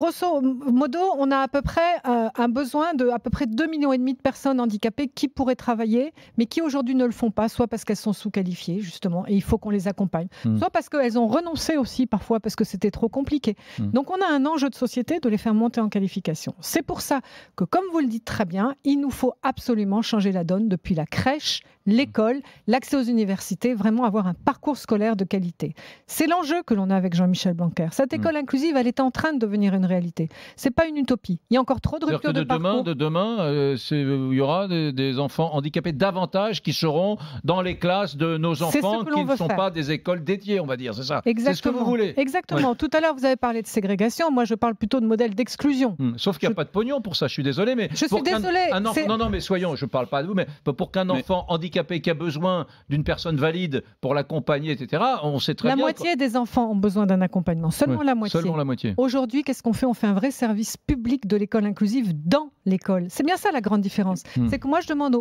Grosso modo, on a à peu près, un besoin de à peu près 2,5 millions de personnes handicapées qui pourraient travailler, mais qui aujourd'hui ne le font pas, soit parce qu'elles sont sous-qualifiées justement et il faut qu'on les accompagne, Mmh. soit parce qu'elles ont renoncé aussi parfois parce que c'était trop compliqué. Mmh. Donc on a un enjeu de société de les faire monter en qualification. C'est pour ça que, comme vous le dites très bien, il nous faut absolument changer la donne depuis la crèche, l'école, l'accès aux universités, vraiment avoir un parcours scolaire de qualité. C'est l'enjeu que l'on a avec Jean-Michel Blanquer. Cette Mmh. école inclusive, elle est en train de devenir une réalité. C'est pas une utopie. Il y a encore trop de C'est-à-dire que ruptures de parcours. de demain, il y aura des enfants handicapés davantage qui seront dans les classes de nos C'est ce enfants que qui l'on ne veut sont faire. pas des écoles dédiées, on va dire, c'est ça? C'est ce que vous Exactement. voulez? Exactement. Ouais. Tout à l'heure, vous avez parlé de ségrégation. Moi, je parle plutôt de modèle d'exclusion. Sauf qu'il n'y a pas de pognon pour ça, je suis désolé, mais Je suis pour désolée. non, non, mais soyons, je ne parle pas de vous, mais pour qu'un enfant handicapé qui a besoin d'une personne valide pour l'accompagner, etc., on sait très La bien... moitié des enfants ont besoin d'un accompagnement. Seulement Ouais, la moitié. seulement la moitié. Aujourd'hui, qu'est-ce qu'on fait? On fait un vrai service public de l'école inclusive dans l'école. C'est bien ça la grande différence. C'est que moi, je demande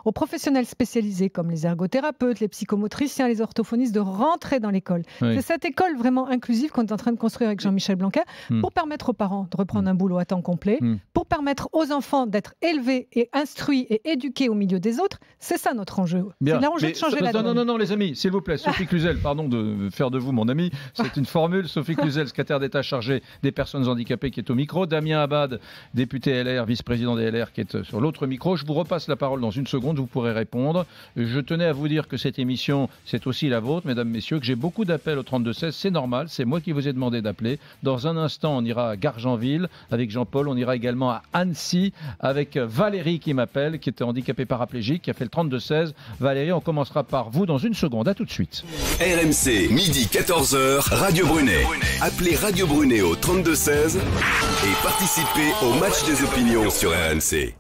aux professionnels spécialisés comme les ergothérapeutes, les psychomotriciens, les orthophonistes de rentrer dans l'école. Oui. C'est cette école vraiment inclusive qu'on est en train de construire avec Jean-Michel Blanquer pour permettre aux parents de reprendre un boulot à temps complet, pour permettre aux enfants d'être élevés et instruits et éduqués au milieu des autres. C'est ça notre enjeu. Bien. C'est l'enjeu de changer la donne. Non, les amis, s'il vous plaît, Sophie Cluzel, pardon de faire de vous mon ami, c'est une formule. Sophie Cluzel, secrétaire d'État chargée des personnes handicapées, qui est au micro. Damien Abad, député LR, vice-président des LR, qui est sur l'autre micro. Je vous repasse la parole dans une seconde, vous pourrez répondre. Je tenais à vous dire que cette émission, c'est aussi la vôtre, mesdames, messieurs, que j'ai beaucoup d'appels au 32-16, c'est normal, c'est moi qui vous ai demandé d'appeler. Dans un instant, on ira à Gargenville avec Jean-Paul, on ira également à Annecy avec Valérie qui m'appelle, qui était handicapée paraplégique, qui a fait le 32-16. Valérie, on commencera par vous dans une seconde. À tout de suite. RMC, midi 14h, Radio Brunet. Appelez Radio Brunet au 32-16 et participez au match des opinions sur RMC.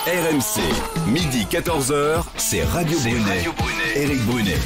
RMC, midi 14h, c'est Radio Brunet. Éric Brunet.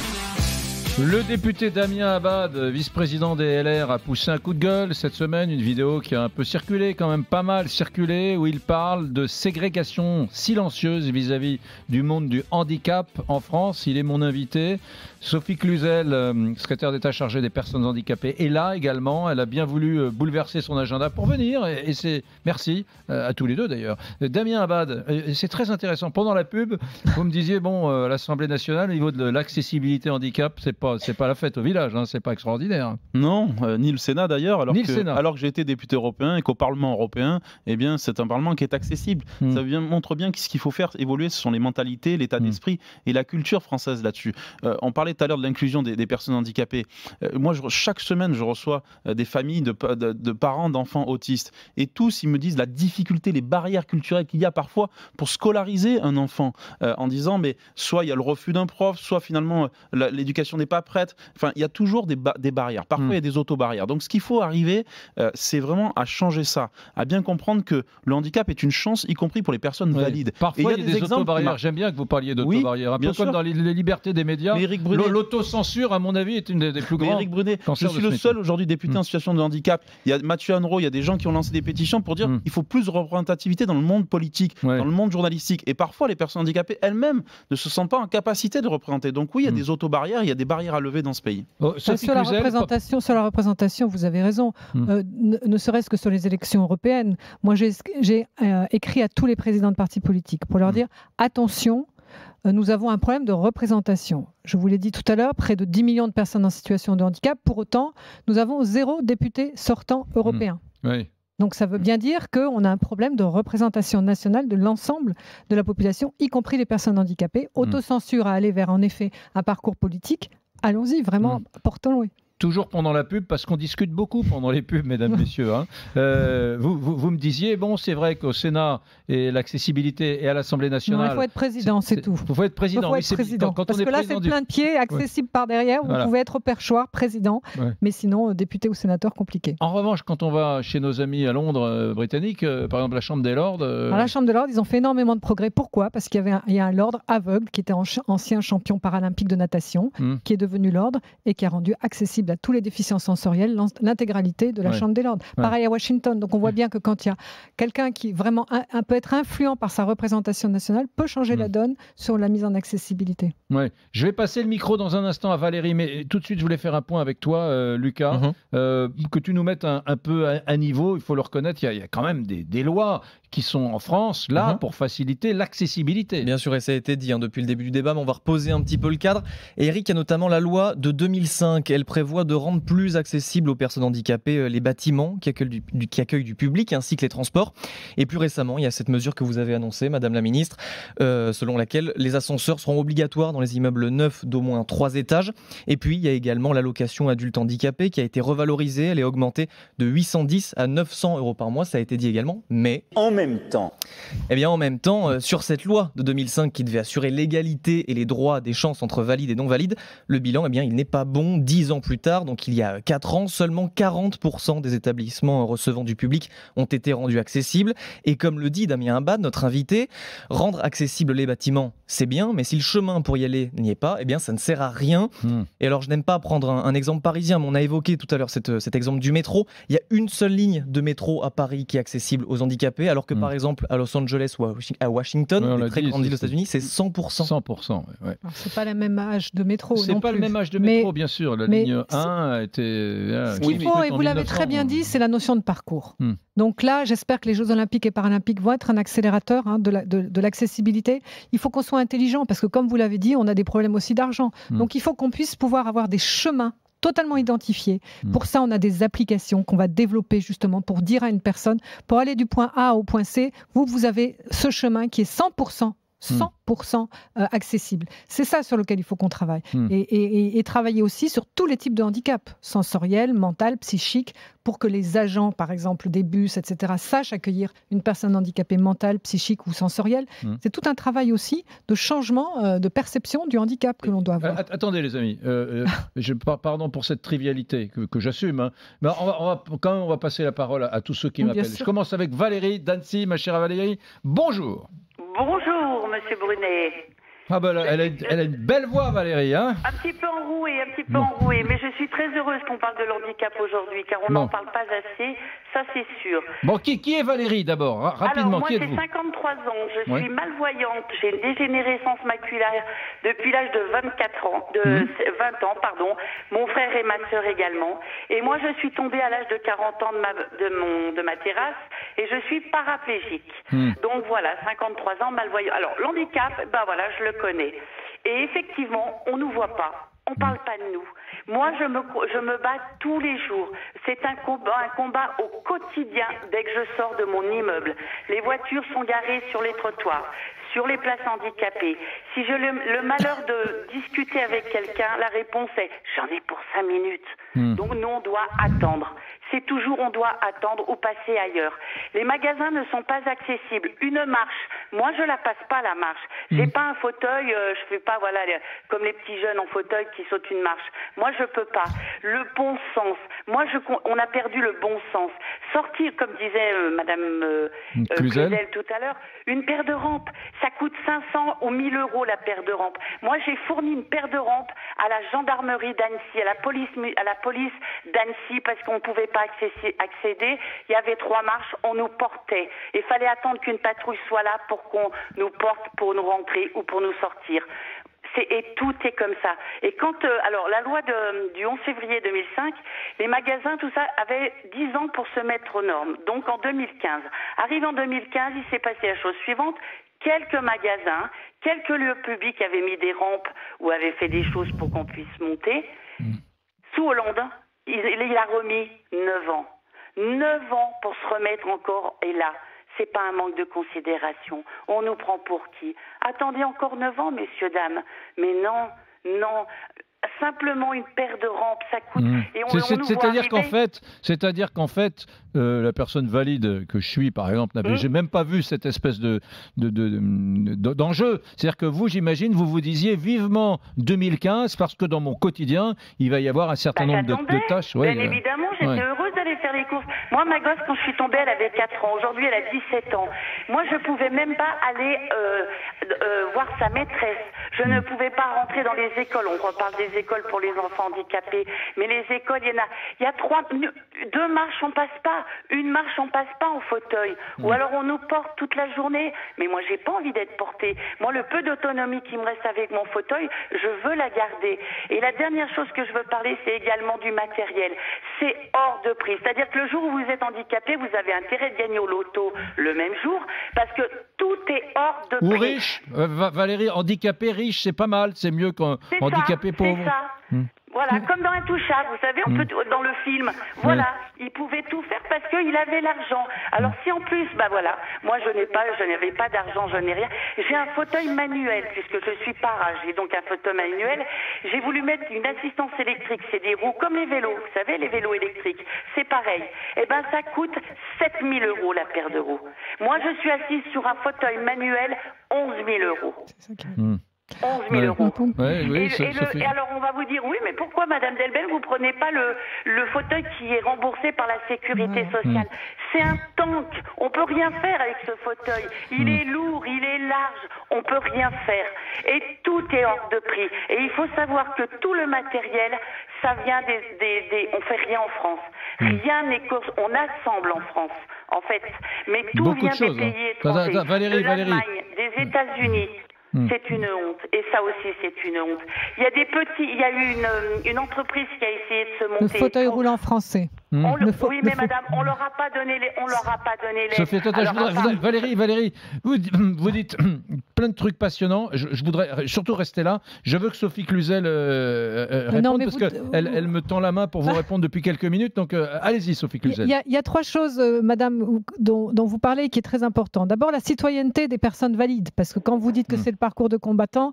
Le député Damien Abad, vice-président des LR, a poussé un coup de gueule cette semaine, une vidéo qui a un peu circulé, quand même pas mal circulé, où il parle de ségrégation silencieuse vis-à-vis du monde du handicap en France. Il est mon invité. Sophie Cluzel, secrétaire d'État chargée des personnes handicapées, est là également. Elle a bien voulu bouleverser son agenda pour venir, et c'est merci à tous les deux d'ailleurs. Damien Abad, c'est très intéressant. Pendant la pub, vous me disiez, à l'Assemblée nationale, au niveau de l'accessibilité handicap, c'est pas la fête au village, hein, c'est pas extraordinaire. Non, ni le Sénat d'ailleurs, alors que j'ai été député européen et qu'au Parlement européen, eh bien, c'est un Parlement qui est accessible. Ça montre bien que ce qu'il faut faire évoluer, ce sont les mentalités, l'état d'esprit et la culture française là-dessus. On parlait tout à l'heure de l'inclusion des personnes handicapées. Moi, chaque semaine, je reçois des familles de parents d'enfants autistes. Et tous, ils me disent la difficulté, les barrières culturelles qu'il y a parfois pour scolariser un enfant, en disant, mais soit il y a le refus d'un prof, soit finalement l'éducation n'est pas prête. Enfin, il y a toujours des barrières. Parfois, il y a des autobarrières. Donc, ce qu'il faut arriver, c'est vraiment à changer ça, à bien comprendre que le handicap est une chance, y compris pour les personnes valides. Parfois, il y a des autobarrières. J'aime bien que vous parliez d'autobarrières. Un peu comme dans les libertés des médias. L'autocensure, à mon avis, est une des plus grandes. Éric Brunet, je suis le seul aujourd'hui député en situation de handicap. Il y a Mathieu Annereau, il y a des gens qui ont lancé des pétitions pour dire qu'il faut plus de représentativité dans le monde politique, dans le monde journalistique. Et parfois, les personnes handicapées elles-mêmes ne se sentent pas en capacité de représenter. Donc oui, il y a des autobarrières, il y a des barrières à lever dans ce pays. Sur la représentation, vous avez raison. Ne serait-ce que sur les élections européennes. Moi, j'ai écrit à tous les présidents de partis politiques pour leur dire attention, nous avons un problème de représentation. Je vous l'ai dit tout à l'heure, près de 10 millions de personnes en situation de handicap. Pour autant, nous avons 0 député sortant européen. Oui. Donc ça veut bien dire qu'on a un problème de représentation nationale de l'ensemble de la population, y compris les personnes handicapées. Autocensure à aller vers, en effet, un parcours politique. Allons-y, vraiment, portons-le. Toujours pendant la pub, parce qu'on discute beaucoup pendant les pubs, mesdames, messieurs. Hein. Vous me disiez, c'est vrai qu'au Sénat et l'accessibilité et à l'Assemblée nationale... Il faut être président, c'est tout. Il faut être président. Parce que là, c'est plein de pieds, accessible par derrière. Vous pouvez être au perchoir, président, mais sinon, député ou sénateur, compliqué. En revanche, quand on va chez nos amis à Londres, britanniques, par exemple la Chambre des Lords... Alors, la Chambre des Lords, ils ont fait énormément de progrès. Pourquoi ? Parce qu'il y a un Lord aveugle qui était ancien champion paralympique de natation, qui est devenu Lord et qui a rendu accessible à tous les déficients sensoriels l'intégralité de la Chambre des Lords. Pareil à Washington. Donc on voit bien que quand il y a quelqu'un qui vraiment peut être influent par sa représentation nationale, peut changer la donne sur la mise en accessibilité. Ouais. Je vais passer le micro dans un instant à Valérie, mais tout de suite je voulais faire un point avec toi, Lucas, que tu nous mettes un peu à niveau. Il faut le reconnaître, il y a quand même des lois qui sont en France, là, pour faciliter l'accessibilité. Bien sûr, et ça a été dit depuis le début du débat, mais on va reposer un petit peu le cadre. Et Eric, il y a notamment la loi de 2005. Elle prévoit de rendre plus accessibles aux personnes handicapées les bâtiments qui accueillent du public, ainsi que les transports. Et plus récemment, il y a cette mesure que vous avez annoncée, Madame la Ministre, selon laquelle les ascenseurs seront obligatoires dans les immeubles neufs d'au moins 3 étages. Et puis, il y a également l'allocation adulte handicapé qui a été revalorisée. Elle est augmentée de 810 à 900 € par mois. Ça a été dit également, mais... En même temps, sur cette loi de 2005 qui devait assurer l'égalité et les droits des chances entre valides et non valides, le bilan, il n'est pas bon. 10 ans plus tard, donc il y a 4 ans, seulement 40% des établissements recevant du public ont été rendus accessibles. Et comme le dit Damien Abad, notre invité, rendre accessibles les bâtiments, c'est bien, mais si le chemin pour y aller n'y est pas, ça ne sert à rien. Et alors, je n'aime pas prendre un exemple parisien, mais on a évoqué tout à l'heure cet exemple du métro. Il y a une seule ligne de métro à Paris qui est accessible aux handicapés, alors que par exemple à Los Angeles ou à Washington, les très grandes villes aux États-Unis, c'est 100%. 100%, ouais. C'est pas le même âge de métro. C'est pas le même âge de métro, bien sûr. La ligne 1 a été. Et vous l'avez très bien dit, c'est la notion de parcours. Donc là, j'espère que les Jeux Olympiques et Paralympiques vont être un accélérateur de l'accessibilité. Il faut qu'on soit intelligent, parce que comme vous l'avez dit, on a des problèmes aussi d'argent. Donc il faut qu'on puisse pouvoir avoir des chemins totalement identifiés. Pour ça, on a des applications qu'on va développer justement pour dire à une personne, pour aller du point A au point C, vous avez ce chemin qui est 100% accessible. C'est ça sur lequel il faut qu'on travaille. Et travailler aussi sur tous les types de handicap, sensoriel, mental, psychique, pour que les agents, par exemple, des bus, etc., sachent accueillir une personne handicapée mentale, psychique ou sensorielle. C'est tout un travail aussi de changement de perception du handicap que l'on doit avoir. Attendez les amis, pardon pour cette trivialité que j'assume, mais on va passer la parole à tous ceux qui m'appellent. Je commence avec Valérie d'Annecy, ma chère Valérie. Bonjour. Bonjour, Monsieur Brunet. Ah ben elle a une belle voix, Valérie, hein. Un petit peu enrouée, mais je suis très heureuse qu'on parle de l'handicap aujourd'hui, car on n'en parle pas assez, ça c'est sûr. Bon, qui est Valérie d'abord, rapidement, moi, qui êtes-vous? J'ai 53 ans, je suis malvoyante, j'ai une dégénérescence maculaire depuis l'âge de 20 ans, pardon. Mon frère et ma sœur également. Et moi, je suis tombée à l'âge de 40 ans de ma terrasse et je suis paraplégique. Donc voilà, 53 ans, malvoyante. Alors, l'handicap, je le connais. Et effectivement, on nous voit pas. On parle pas de nous. Moi, je me bats tous les jours. C'est un combat au quotidien dès que je sors de mon immeuble. Les voitures sont garées sur les trottoirs, sur les places handicapées. Si j'ai le malheur de discuter avec quelqu'un, la réponse est « j'en ai pour 5 minutes ». Donc nous, on doit attendre. C'est toujours on doit attendre ou passer ailleurs. Les magasins ne sont pas accessibles. Une marche, moi je la passe pas la marche. J'ai pas un fauteuil, je fais pas comme les petits jeunes en fauteuil qui sautent une marche. Moi je peux pas. Le bon sens. Moi on a perdu le bon sens. Sortir, comme disait Madame Cluzel tout à l'heure, une paire de rampes, ça coûte 500 ou 1000 euros la paire de rampes. Moi j'ai fourni une paire de rampes à la gendarmerie d'Annecy, à la police d'Annecy parce qu'on pouvait pas accéder, il y avait 3 marches, on nous portait. Il fallait attendre qu'une patrouille soit là pour qu'on nous porte pour nous rentrer ou pour nous sortir. Et tout est comme ça. Et quand, alors la loi du 11 février 2005, les magasins, tout ça, avaient 10 ans pour se mettre aux normes. Donc en 2015. Arrive en 2015, il s'est passé la chose suivante. Quelques magasins, quelques lieux publics avaient mis des rampes ou avaient fait des choses pour qu'on puisse monter. Sous Hollande, il a remis 9 ans. 9 ans pour se remettre encore, et là, c'est pas un manque de considération. On nous prend pour qui? Attendez encore 9 ans, messieurs, dames. Mais non. Simplement une paire de rampes, ça coûte. C'est-à-dire qu'en fait, la personne valide que je suis, par exemple, j'ai même pas vu cette espèce d'enjeu. C'est-à-dire que vous, j'imagine, vous disiez vivement 2015 parce que dans mon quotidien, il va y avoir un certain nombre de tâches. Bien évidemment, j'étais heureuse d'aller faire les courses. Moi, ma gosse, quand je suis tombée, elle avait 4 ans. Aujourd'hui, elle a 17 ans. Moi, je pouvais même pas aller voir sa maîtresse. Je ne pouvais pas rentrer dans les écoles. On reparle des écoles pour les enfants handicapés. Mais les écoles, il y a 2 marches, on passe pas. Une marche, on passe pas en fauteuil. Ou alors on nous porte toute la journée. Mais moi, j'ai pas envie d'être portée. Moi, le peu d'autonomie qui me reste avec mon fauteuil, je veux la garder. Et la dernière chose que je veux parler, c'est également du matériel. C'est hors de prix. C'est-à-dire que le jour où vous êtes handicapé, vous avez intérêt de gagner au loto le même jour, parce que tout est hors de prix. Ou riche, Valérie, handicapé, riche, c'est pas mal. C'est mieux qu'un handicapé pauvre. C'est ça. Voilà, comme dans Intouchable, vous savez, on peut, dans le film. Voilà, il pouvait tout faire parce qu'il avait l'argent. Alors si en plus, moi je n'avais pas d'argent, je n'ai rien. J'ai un fauteuil manuel puisque je suis para, j'ai donc un fauteuil manuel. J'ai voulu mettre une assistance électrique, c'est des roues comme les vélos, vous savez, les vélos électriques, c'est pareil. Eh ben ça coûte 7 000 euros la paire de roues. Moi je suis assise sur un fauteuil manuel, 11 000 euros. C'est ça qui... 11 000 euros. Et alors on va vous dire, oui, mais pourquoi, Madame Delbel, vous prenez pas le fauteuil qui est remboursé par la sécurité sociale? C'est un tank, on peut rien faire avec ce fauteuil. Il est lourd, il est large, on peut rien faire. Et tout est hors de prix. Et il faut savoir que tout le matériel, ça vient on fait rien en France. Rien n'est on assemble en France, en fait. Mais tout vient des pays étrangers, de l'Allemagne, des États-Unis. C'est une honte. Et ça aussi, c'est une honte. Il y a eu une entreprise qui a essayé de se monter. Le fauteuil roulant français. Oui, mais madame, on leur a pas donné les. Sophie, Valérie, vous dites plein de trucs passionnants. Je voudrais surtout rester là. Je veux que Sophie Cluzel réponde parce qu'elle me tend la main pour vous répondre depuis quelques minutes. Donc, allez-y, Sophie Cluzel. Il y a 3 choses, madame, dont vous parlez qui est très important. D'abord, la citoyenneté des personnes valides. Parce que quand vous dites que c'est le parcours de combattant,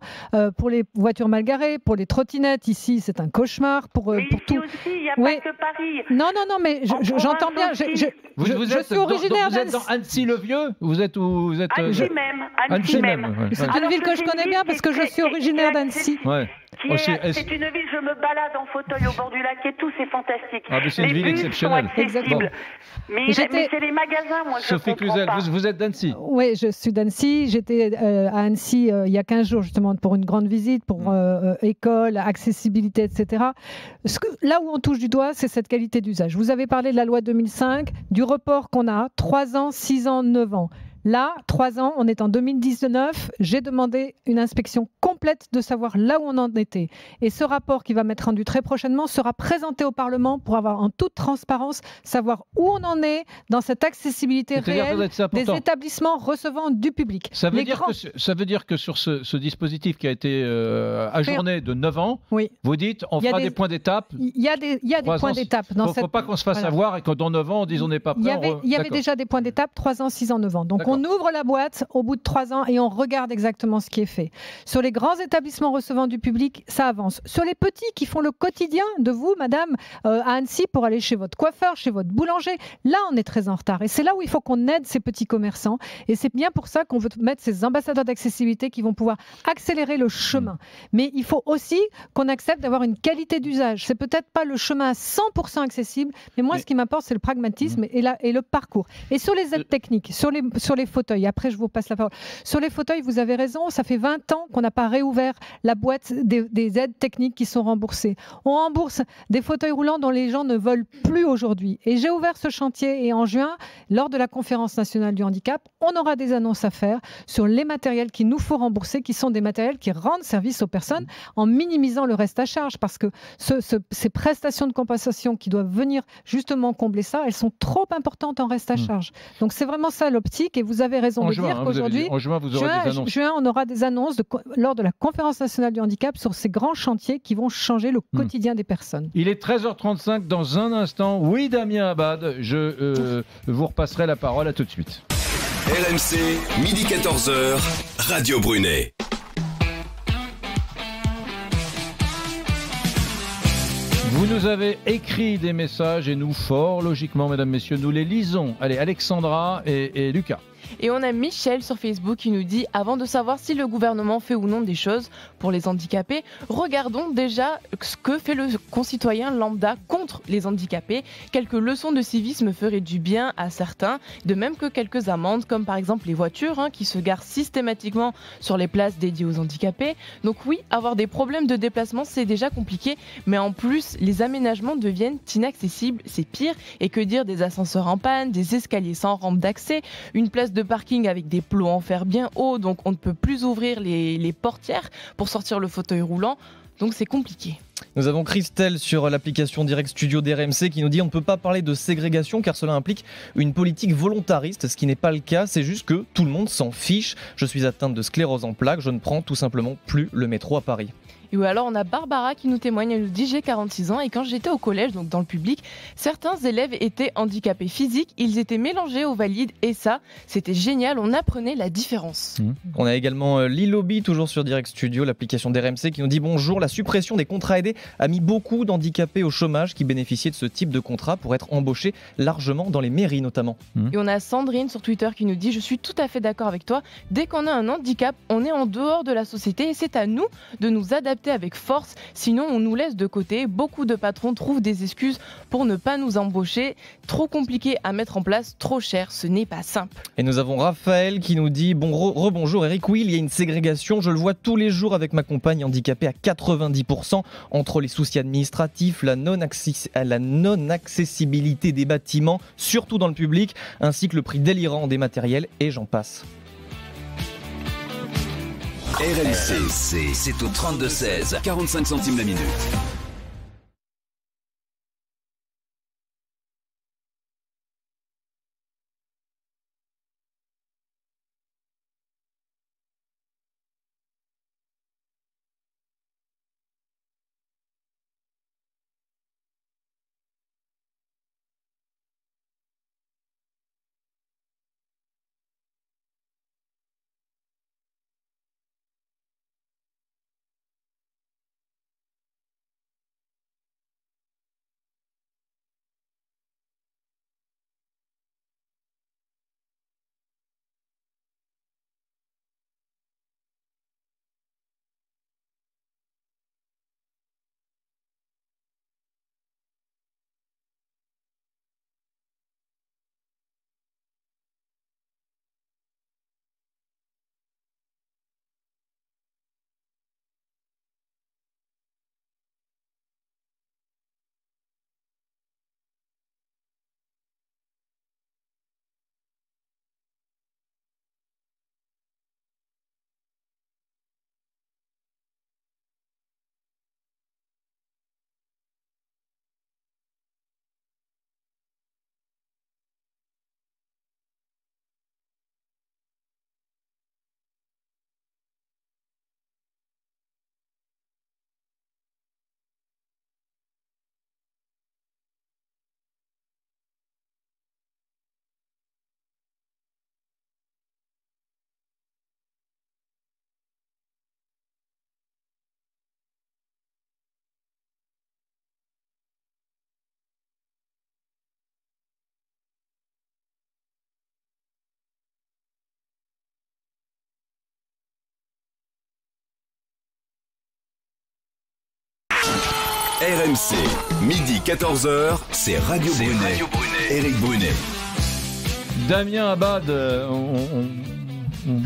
pour les voitures mal garées, pour les trottinettes, ici, c'est un cauchemar. Mais ici tout. Aussi, il n'y a pas que Paris. Non, mais j'entends bien. Je suis originaire d'Annecy. Vous êtes dans Annecy-le-Vieux? Vous êtes où? Annecy même. C'est une ville que je connais bien parce que je suis originaire d'Annecy. C'est une ville, je me balade en fauteuil au bord du lac et tout, c'est fantastique. Ah, mais c'est une ville exceptionnelle. Exactement. Mais c'est les magasins, moi, Sophie Cluzel, vous êtes d'Annecy? Oui, je suis d'Annecy. J'étais à Annecy il y a 15 jours, justement, pour une grande visite, pour école, accessibilité, etc. Là où on touche du doigt, c'est cette qualité d'usage. Vous avez parlé de la loi 2005, du report qu'on a, 3 ans, 6 ans, 9 ans. Là, 3 ans, on est en 2019. J'ai demandé une inspection complète de savoir là où on en était. Et ce rapport qui va m'être rendu très prochainement sera présenté au Parlement pour avoir en toute transparence, savoir où on en est dans cette accessibilité réelle des établissements recevant du public. Ça veut dire que sur ce dispositif qui a été ajourné de 9 ans, vous dites on fera des points d'étape. Il y a des points d'étape. Il ne faut pas qu'on se fasse avoir et que dans 9 ans on dise on n'est pas prêt. Il y avait déjà des points d'étape 3 ans, 6 ans, 9 ans. Donc on ouvre la boîte au bout de 3 ans et on regarde exactement ce qui est fait. Sur les grands établissements recevant du public, ça avance. Sur les petits qui font le quotidien de vous, madame, à Annecy, pour aller chez votre coiffeur, chez votre boulanger, là on est très en retard. Et c'est là où il faut qu'on aide ces petits commerçants. Et c'est bien pour ça qu'on veut mettre ces ambassadeurs d'accessibilité qui vont pouvoir accélérer le chemin. Mais il faut aussi qu'on accepte d'avoir une qualité d'usage. C'est peut-être pas le chemin à 100% accessible, mais moi ce qui m'importe c'est le pragmatisme et le parcours. Et sur les aides techniques, sur les fauteuils, après je vous passe la parole. Sur les fauteuils, vous avez raison, ça fait 20 ans qu'on n'a pas réouvert la boîte des aides techniques qui sont remboursées. On rembourse des fauteuils roulants dont les gens ne veulent plus aujourd'hui. Et j'ai ouvert ce chantier et en juin, lors de la conférence nationale du handicap, on aura des annonces à faire sur les matériels qu'il nous faut rembourser, qui sont des matériels qui rendent service aux personnes en minimisant le reste à charge, parce que ces prestations de compensation qui doivent venir justement combler ça, elles sont trop importantes en reste à charge. Donc c'est vraiment ça l'optique, et vous avez raison de dire qu'aujourd'hui, en juin, vous aurez des annonces. Juin, on aura des annonces lors de la conférence nationale du handicap sur ces grands chantiers qui vont changer le quotidien des personnes. Il est 13h35 dans un instant. Oui, Damien Abad, je vous repasserai la parole. À tout de suite. RMC, midi 14h, Radio Brunet. Vous nous avez écrit des messages et nous, fort logiquement, mesdames, messieurs, nous les lisons. Allez, Alexandra et Lucas. Et on a Michel sur Facebook qui nous dit « Avant de savoir si le gouvernement fait ou non des choses pour les handicapés, regardons déjà ce que fait le concitoyen lambda contre les handicapés. Quelques leçons de civisme feraient du bien à certains, de même que quelques amendes, comme par exemple les voitures qui se garent systématiquement sur les places dédiées aux handicapés. Donc oui, avoir des problèmes de déplacement, c'est déjà compliqué, mais en plus, les aménagements deviennent inaccessibles, c'est pire. Et que dire des ascenseurs en panne, des escaliers sans rampe d'accès, une place de parking avec des plots en fer bien hauts, donc on ne peut plus ouvrir les portières pour sortir le fauteuil roulant, donc c'est compliqué. Nous avons Christelle sur l'application Direct Studio d'RMC qui nous dit on ne peut pas parler de ségrégation car cela implique une politique volontariste, ce qui n'est pas le cas, c'est juste que tout le monde s'en fiche. Je suis atteinte de sclérose en plaques, je ne prends tout simplement plus le métro à Paris. Et alors on a Barbara qui nous témoigne, elle nous dit j'ai 46 ans et quand j'étais au collège, donc dans le public, certains élèves étaient handicapés physiques, ils étaient mélangés aux valides et ça, c'était génial, on apprenait la différence. On a également Lilobi, toujours sur Direct Studio, l'application d'RMC qui nous dit bonjour, la suppression des contrats aidés a mis beaucoup d'handicapés au chômage qui bénéficiaient de ce type de contrat pour être embauchés largement dans les mairies notamment. Et on a Sandrine sur Twitter qui nous dit je suis tout à fait d'accord avec toi, dès qu'on a un handicap, on est en dehors de la société et c'est à nous de nous adapter avec force, sinon on nous laisse de côté. Beaucoup de patrons trouvent des excuses pour ne pas nous embaucher. Trop compliqué à mettre en place, trop cher, ce n'est pas simple. Et nous avons Raphaël qui nous dit rebonjour Eric, oui il y a une ségrégation, je le vois tous les jours avec ma compagne handicapée à 90% entre les soucis administratifs, la non-accessibilité des bâtiments, surtout dans le public, ainsi que le prix délirant des matériels et j'en passe. RMC, c'est au 32-16, 45 centimes la minute. RMC, midi 14h, c'est Radio Brunet. Éric Brunet. Damien Abad,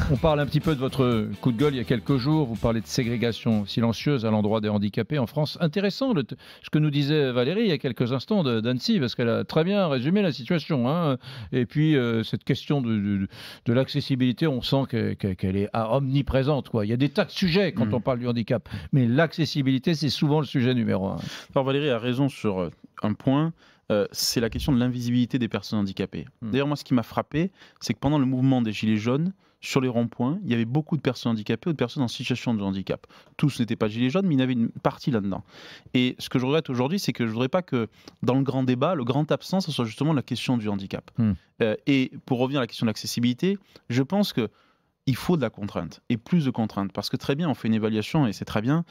on parle un petit peu de votre coup de gueule il y a quelques jours. Vous parlez de ségrégation silencieuse à l'endroit des handicapés en France. Intéressant ce que nous disait Valérie il y a quelques instants d'Annecy, parce qu'elle a très bien résumé la situation. Hein. Et puis, cette question de l'accessibilité, on sent qu'elle est omniprésente. Quoi. Il y a des tas de sujets quand on parle du handicap. Mais l'accessibilité, c'est souvent le sujet numéro un. Alors Valérie a raison sur un point. C'est la question de l'invisibilité des personnes handicapées. D'ailleurs, moi, ce qui m'a frappé, c'est que pendant le mouvement des Gilets jaunes, sur les ronds-points, il y avait beaucoup de personnes handicapées ou de personnes en situation de handicap. Tous n'étaient pas gilets jaunes, mais il y avait une partie là-dedans. Et ce que je regrette aujourd'hui, c'est que je ne voudrais pas que dans le grand débat, le grand absent, ce soit justement la question du handicap. Et pour revenir à la question de l'accessibilité, je pense que il faut de la contrainte, et plus de contraintes, parce que très bien, on fait une évaluation, et c'est très bien.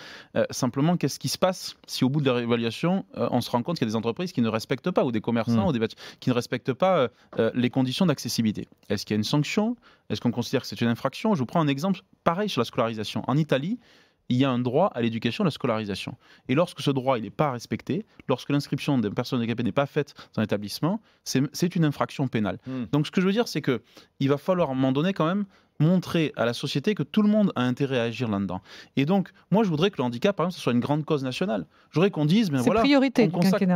Simplement, qu'est-ce qui se passe si au bout de la évaluation, on se rend compte qu'il y a des entreprises qui ne respectent pas, ou des commerçants, ou qui ne respectent pas les conditions d'accessibilité? Est-ce qu'il y a une sanction? Est-ce qu'on considère que c'est une infraction? Je vous prends un exemple pareil sur la scolarisation. En Italie, il y a un droit à l'éducation et à la scolarisation. Et lorsque ce droit n'est pas respecté, lorsque l'inscription d'une personne handicapée n'est pas faite dans un établissement, c'est une infraction pénale. Donc ce que je veux dire, c'est qu'il va falloir à un moment donné quand même montrer à la société que tout le monde a intérêt à agir là-dedans. Et donc, moi, je voudrais que le handicap, par exemple, ce soit une grande cause nationale. Je voudrais qu'on dise, c'est priorité,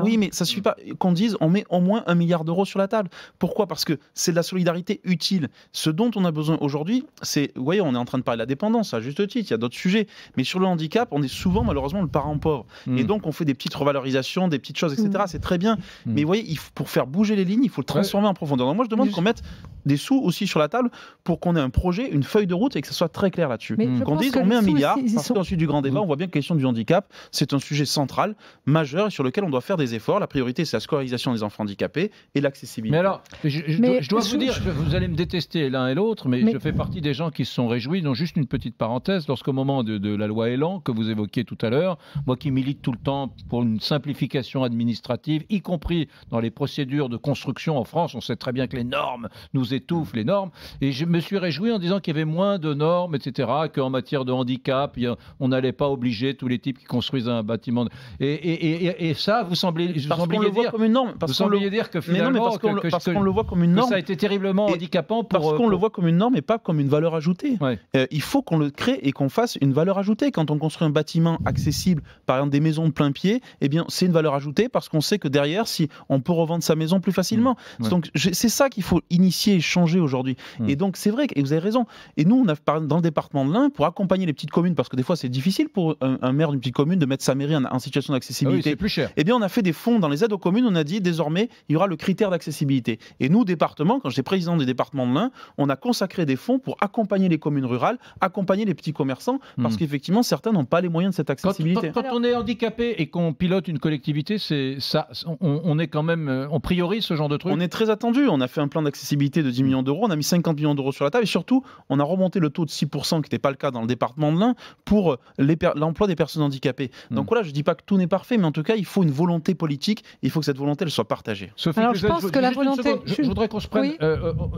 oui, mais ça suffit pas. Qu'on dise, on met au moins 1 milliard d'euros sur la table. Pourquoi? Parce que c'est de la solidarité utile. Ce dont on a besoin aujourd'hui, c'est, vous voyez, on est en train de parler de la dépendance, à juste titre, il y a d'autres sujets. Mais sur le handicap, on est souvent, malheureusement, le parent pauvre. Et donc, on fait des petites revalorisations, des petites choses, etc. C'est très bien. Mais vous voyez, pour faire bouger les lignes, il faut le transformer en profondeur. Donc, moi, je demande qu'on mette des sous aussi sur la table pour qu'on ait un projet, une feuille de route et que ça soit très clair là-dessus. Qu'on dise, on met 1 milliard, parce qu'ensuite du grand débat, on voit bien que la question du handicap, c'est un sujet central, majeur, et sur lequel on doit faire des efforts. La priorité, c'est la scolarisation des enfants handicapés et l'accessibilité. Mais alors, je dois vous dire, vous allez me détester l'un et l'autre, mais je fais partie des gens qui se sont réjouis. Donc, juste une petite parenthèse, lorsqu'au moment de la loi Elan, que vous évoquiez tout à l'heure, moi qui milite tout le temps pour une simplification administrative, y compris dans les procédures de construction en France, on sait très bien que les normes nous étouffent, les normes, et je me suis réjoui en disant qu'il y avait moins de normes, etc., qu'en matière de handicap, on n'allait pas obliger tous les types qui construisent un bâtiment. Et ça, vous sembliez dire comme une norme. Vous sembliez dire que finalement, parce qu'on le voit comme une norme. Ça a été terriblement handicapant parce qu'on le voit comme une norme et pas comme une valeur ajoutée. Ouais. Il faut qu'on le crée et qu'on fasse une valeur ajoutée. Quand on construit un bâtiment accessible, par exemple des maisons de plein pied, eh bien c'est une valeur ajoutée parce qu'on sait que derrière, si on peut revendre sa maison plus facilement. Donc c'est ça qu'il faut initier et changer aujourd'hui. Et donc c'est vrai, et vous avez raison. Et nous, on a dans le département de l'Ain, pour accompagner les petites communes, parce que des fois c'est difficile pour un maire d'une petite commune de mettre sa mairie en situation d'accessibilité. C'est plus cher. Eh bien, on a fait des fonds dans les aides aux communes. On a dit désormais, il y aura le critère d'accessibilité. Et nous, département, quand j'étais président des départements de l'Ain, on a consacré des fonds pour accompagner les communes rurales, accompagner les petits commerçants, parce qu'effectivement, certains n'ont pas les moyens de cette accessibilité. Quand on est handicapé et qu'on pilote une collectivité, c'est ça, on est quand même, on priorise ce genre de truc. On est très attendu. On a fait un plan d'accessibilité de 10 millions d'euros. On a mis 50 millions d'euros sur la table. Et surtout, on a remonté le taux de 6%, qui n'était pas le cas dans le département de l'Ain, pour l'emploi des personnes handicapées. Donc voilà, je ne dis pas que tout n'est parfait, mais en tout cas, il faut une volonté politique. Il faut que cette volonté elle soit partagée. Sophie, alors, je pense que la volonté... Je voudrais qu'on se prenne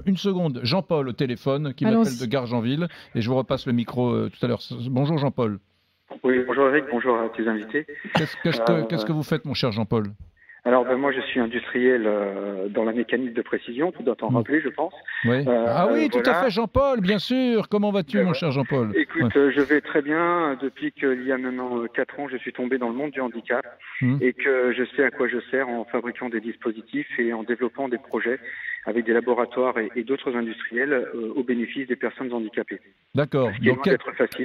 une seconde. Jean-Paul au téléphone, qui m'appelle de Gargenville, et je vous repasse le micro tout à l'heure. Bonjour Jean-Paul. Oui, bonjour Eric, bonjour à tes invités. Qu'est-ce que vous faites, mon cher Jean-Paul? Alors moi je suis industriel dans la mécanique de précision, tu dois t'en rappeler je pense. Oui. Tout à fait Jean-Paul, bien sûr. Comment vas-tu mon cher Jean-Paul? Écoute, je vais très bien. Depuis qu'il y a maintenant 4 ans, je suis tombé dans le monde du handicap et que je sais à quoi je sers en fabriquant des dispositifs et en développant des projets avec des laboratoires et d'autres industriels au bénéfice des personnes handicapées. D'accord. Donc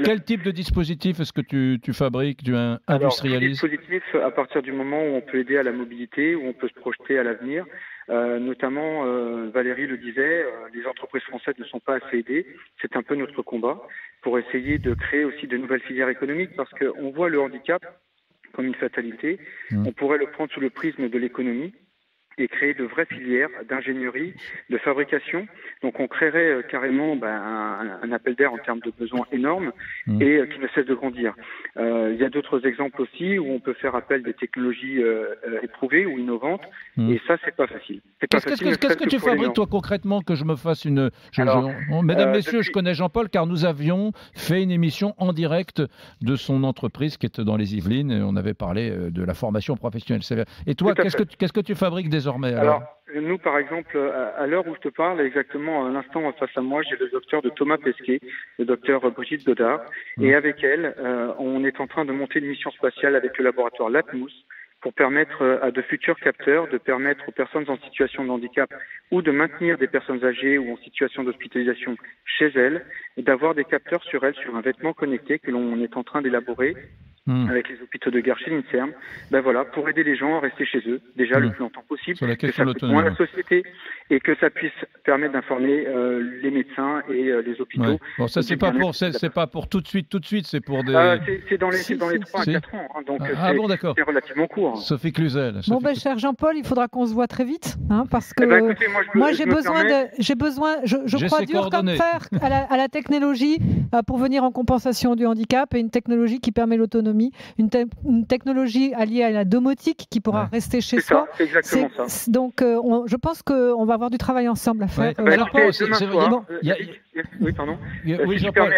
quel type de dispositif est-ce que tu fabriques, tu industrialises? Alors, dispositif à partir du moment où on peut aider à la mobilité, où on peut se projeter à l'avenir. Notamment, Valérie le disait, les entreprises françaises ne sont pas assez aidées. C'est un peu notre combat pour essayer de créer aussi de nouvelles filières économiques parce qu'on voit le handicap comme une fatalité. On pourrait le prendre sous le prisme de l'économie. et créer de vraies filières d'ingénierie, de fabrication. Donc on créerait carrément un appel d'air en termes de besoins énormes et qui ne cesse de grandir. Il y a d'autres exemples aussi où on peut faire appel des technologies éprouvées ou innovantes et ça c'est pas facile. Qu'est-ce que tu fabriques toi concrètement, que je me fasse une... Mesdames, messieurs, je connais Jean-Paul car nous avions fait une émission en direct de son entreprise qui est dans les Yvelines et on avait parlé de la formation professionnelle. Et toi, qu'est-ce que tu fabriques désormais alors, nous, par exemple, à l'heure où je te parle, exactement à l'instant face à moi, j'ai le docteur de Thomas Pesquet, le docteur Brigitte Godard, et avec elle, on est en train de monter une mission spatiale avec le laboratoire LATMOUS pour permettre à de futurs capteurs de permettre aux personnes en situation de handicap ou de maintenir des personnes âgées ou en situation d'hospitalisation chez elles, d'avoir des capteurs sur elles, sur un vêtement connecté que l'on est en train d'élaborer avec les hôpitaux de Garches et l'INSERM, pour aider les gens à rester chez eux, déjà le plus longtemps possible, sur la que ça coûte moins à la société et que ça puisse permettre d'informer les médecins et les hôpitaux. Ouais. Bon, ça c'est pas pour tout de suite, c'est pour des... c'est dans les 3 à 4 ans, donc bon, d'accord. C'est relativement court. Sophie Cluzel. Cher Jean-Paul, il faudra qu'on se voit très vite, parce que écoutez, je crois dur comme fer à la technologie pour venir en compensation du handicap et une technologie qui permet l'autonomie. Une technologie alliée à la domotique qui pourra rester chez soi. C'est exactement ça. Donc, je pense qu'on va avoir du travail ensemble à faire. Oui, pardon. Oui, Jean-Paul.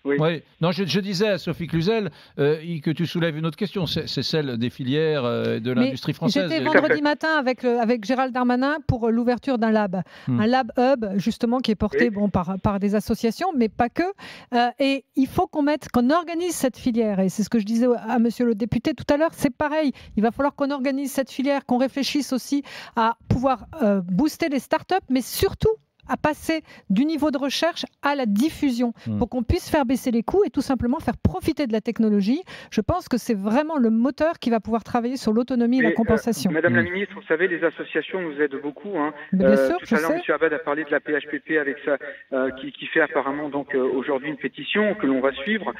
Oui. Non, je disais à Sophie Cluzel que tu soulèves une autre question, c'est celle des filières de l'industrie française. J'étais vendredi matin avec Gérald Darmanin pour l'ouverture d'un lab, un lab hub justement qui est porté par des associations, mais pas que. Et il faut qu'on organise cette filière. Et c'est ce que je disais à Monsieur le député tout à l'heure. C'est pareil. Il va falloir qu'on organise cette filière, qu'on réfléchisse aussi à pouvoir booster les startups, mais surtout à passer du niveau de recherche à la diffusion pour qu'on puisse faire baisser les coûts et tout simplement faire profiter de la technologie. Je pense que c'est vraiment le moteur qui va pouvoir travailler sur l'autonomie et la compensation. Madame la ministre, vous savez, les associations nous aident beaucoup. Bien sûr, tout à l'heure, M. Abad a parlé de la PHPP avec ça, qui fait apparemment donc aujourd'hui une pétition que l'on va suivre.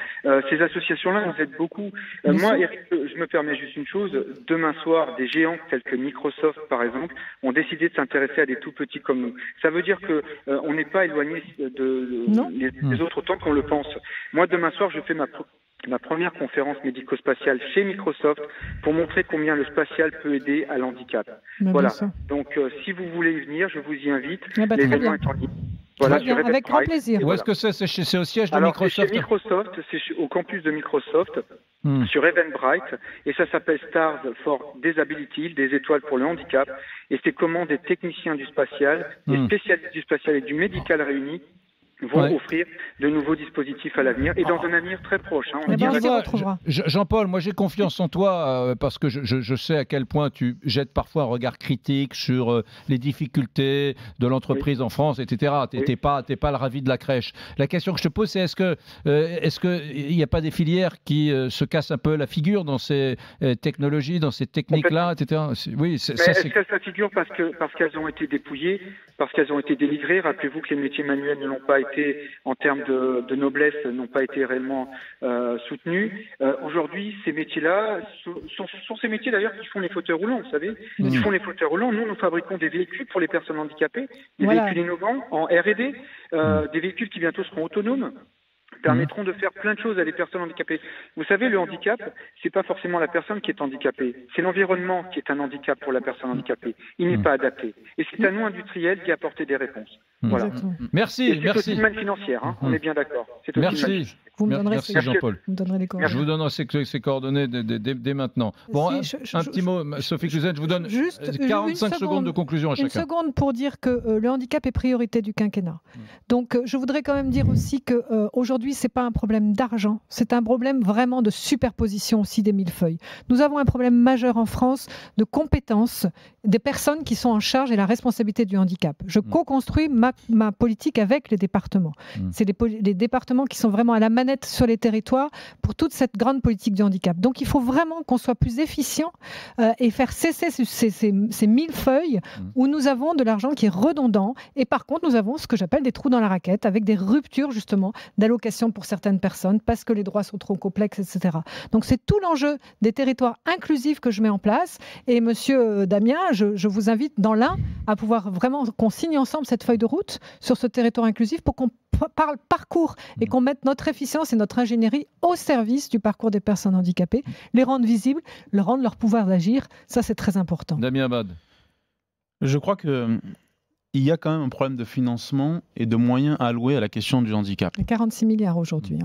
Ces associations-là nous aident beaucoup. Moi, Eric, je me permets juste une chose. Demain soir, des géants tels que Microsoft, par exemple, ont décidé de s'intéresser à des tout petits comme nous. Ça veut dire que on n'est pas éloigné des autres autant qu'on le pense. Moi, demain soir, je fais ma première conférence médico-spatiale chez Microsoft pour montrer combien le spatial peut aider à l'handicap. Voilà. Donc, si vous voulez y venir, je vous y invite. L'événement est en ligne. Voilà, avec grand plaisir. Où est-ce que c'est au siège de Microsoft? Chez Microsoft, c'est au campus de Microsoft, sur Eventbrite, et ça s'appelle Stars for Disability, des étoiles pour le handicap, et c'est comment des techniciens du spatial, des spécialistes du spatial et du médical réunis vont offrir de nouveaux dispositifs à l'avenir et dans un avenir très proche. Jean-Paul, moi j'ai confiance en toi parce que je sais à quel point tu jettes parfois un regard critique sur les difficultés de l'entreprise en France, etc. T'es pas le ravi de la crèche. La question que je te pose, c'est est-ce que il n'y a pas des filières qui se cassent un peu la figure dans ces technologies, dans ces techniques-là, etc. Oui, elles se cassent la figure parce qu'elles ont été dépouillées, parce qu'elles ont été dénigrées. Rappelez-vous que les métiers manuels ne l'ont pas été, en termes de noblesse, n'ont pas été réellement soutenus. Aujourd'hui, ces métiers-là sont ces métiers d'ailleurs qui font les fauteuils roulants, vous savez. Ils font les fauteuils roulants. Nous fabriquons des véhicules pour les personnes handicapées, des véhicules innovants en R&D, des véhicules qui bientôt seront autonomes, permettront de faire plein de choses à des personnes handicapées. Vous savez, le handicap, c'est pas forcément la personne qui est handicapée, c'est l'environnement qui est un handicap pour la personne handicapée. Il n'est pas adapté. Et c'est à nous, industriels, d'y apporter des réponses. Voilà. Merci. C'est aussi une manne financière, on est bien d'accord. Merci. Merci Jean-Paul. Je vous donnerai ces coordonnées dès maintenant. Bon, un petit mot, Sophie Cluzel, je vous donne juste 45 secondes de conclusion à chacun. Une seconde pour dire que le handicap est priorité du quinquennat. Donc je voudrais quand même dire aussi qu'aujourd'hui, ce n'est pas un problème d'argent, c'est un problème vraiment de superposition aussi des millefeuilles. Nous avons un problème majeur en France de compétences des personnes qui sont en charge et la responsabilité du handicap. Je co-construis ma politique avec les départements. C'est les départements qui sont vraiment à la manette manette sur les territoires pour toute cette grande politique du handicap. Donc il faut vraiment qu'on soit plus efficient et faire cesser ces millefeuilles où nous avons de l'argent qui est redondant et par contre nous avons ce que j'appelle des trous dans la raquette avec des ruptures justement d'allocation pour certaines personnes parce que les droits sont trop complexes, etc. Donc c'est tout l'enjeu des territoires inclusifs que je mets en place et monsieur Damien, je vous invite dans l'Ain à pouvoir vraiment qu'on signe ensemble cette feuille de route sur ce territoire inclusif pour qu'on parle parcours et qu'on mette notre efficience et notre ingénierie au service du parcours des personnes handicapées, les rendre visibles, leur rendre leur pouvoir d'agir, ça c'est très important. Damien Abad. Je crois qu'il y a quand même un problème de financement et de moyens alloués à la question du handicap. 46 milliards aujourd'hui.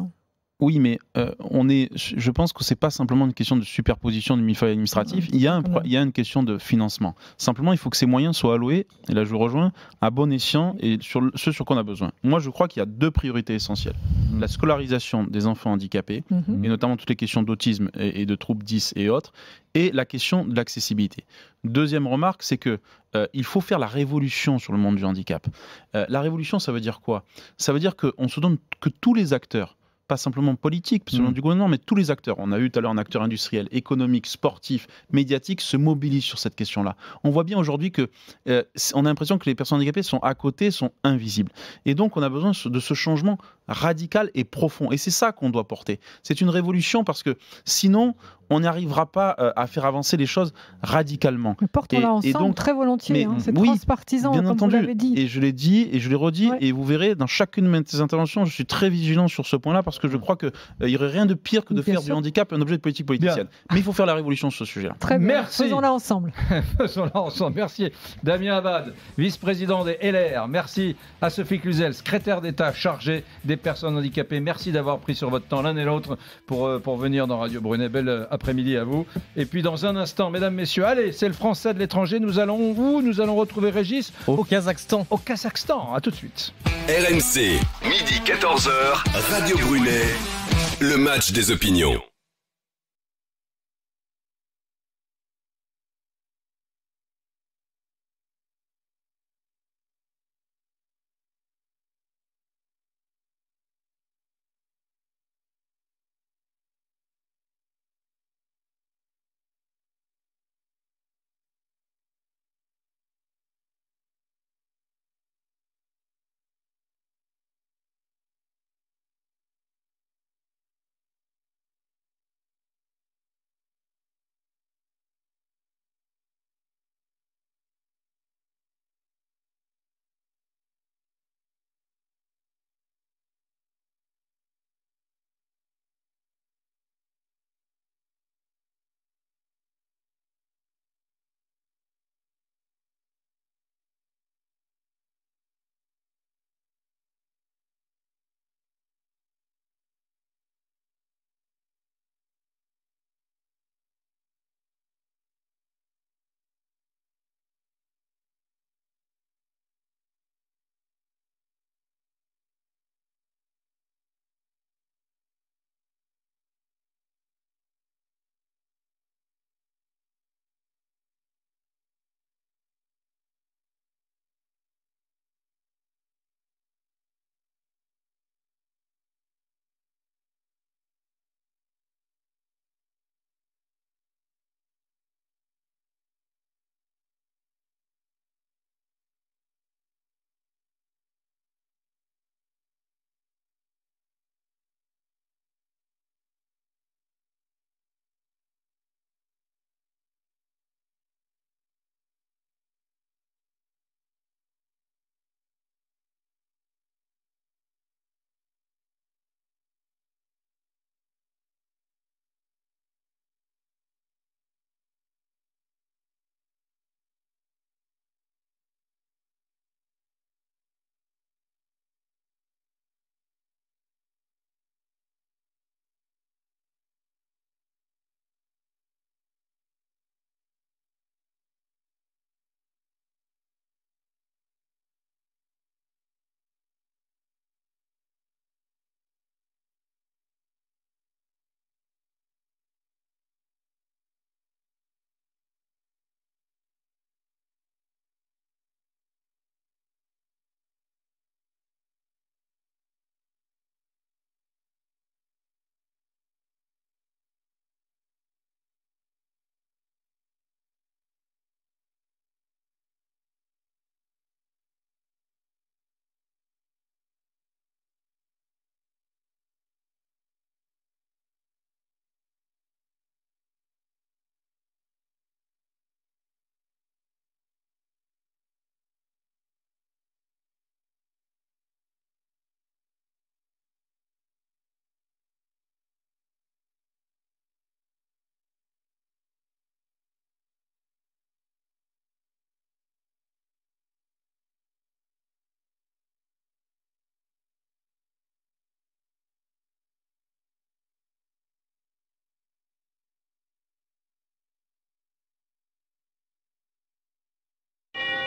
Oui, mais je pense que ce n'est pas simplement une question de superposition de millefeuilles administratifs. Il y a une question de financement. Simplement, il faut que ces moyens soient alloués, et là je vous rejoins, à bon escient et sur ce sur quoi on a besoin. Moi, je crois qu'il y a deux priorités essentielles. La scolarisation des enfants handicapés, et notamment toutes les questions d'autisme et de troubles 10 et autres, et la question de l'accessibilité. Deuxième remarque, c'est que il faut faire la révolution sur le monde du handicap. La révolution, ça veut dire quoi ? Ça veut dire qu'on se donne que tous les acteurs, pas simplement politique, selon du gouvernement, mais tous les acteurs. On a eu tout à l'heure un acteur industriel, économique, sportif, médiatique, se mobilisent sur cette question-là. On voit bien aujourd'hui que on a l'impression que les personnes handicapées sont à côté, sont invisibles. Et donc, on a besoin de ce changement radical et profond. Et c'est ça qu'on doit porter. C'est une révolution parce que sinon, on n'arrivera pas à faire avancer les choses radicalement. Mais portons-la ensemble donc, très volontiers. C'est transpartisan, bien comme entendu. Vous l'avez dit. Et je l'ai dit et je l'ai redit. Et vous verrez, dans chacune de mes interventions, je suis très vigilant sur ce point-là parce que je crois qu'il n'y aurait rien de pire que de faire du handicap un objet de politique politicienne. Mais il faut faire la révolution sur ce sujet-là. Très bien. Merci. Faisons-la ensemble. Faisons-la ensemble. Merci. Damien Abad, vice-président des LR. Merci à Sophie Cluzel, secrétaire d'État chargée des personnes handicapées. Merci d'avoir pris sur votre temps l'un et l'autre pour venir dans Radio Brunet. Bel après-midi à vous. Et puis dans un instant, mesdames, messieurs, allez, c'est le Français de l'étranger. Nous allons retrouver Régis au Kazakhstan. Au Kazakhstan. À tout de suite. RMC, midi 14h, Radio Brunet, le match des opinions.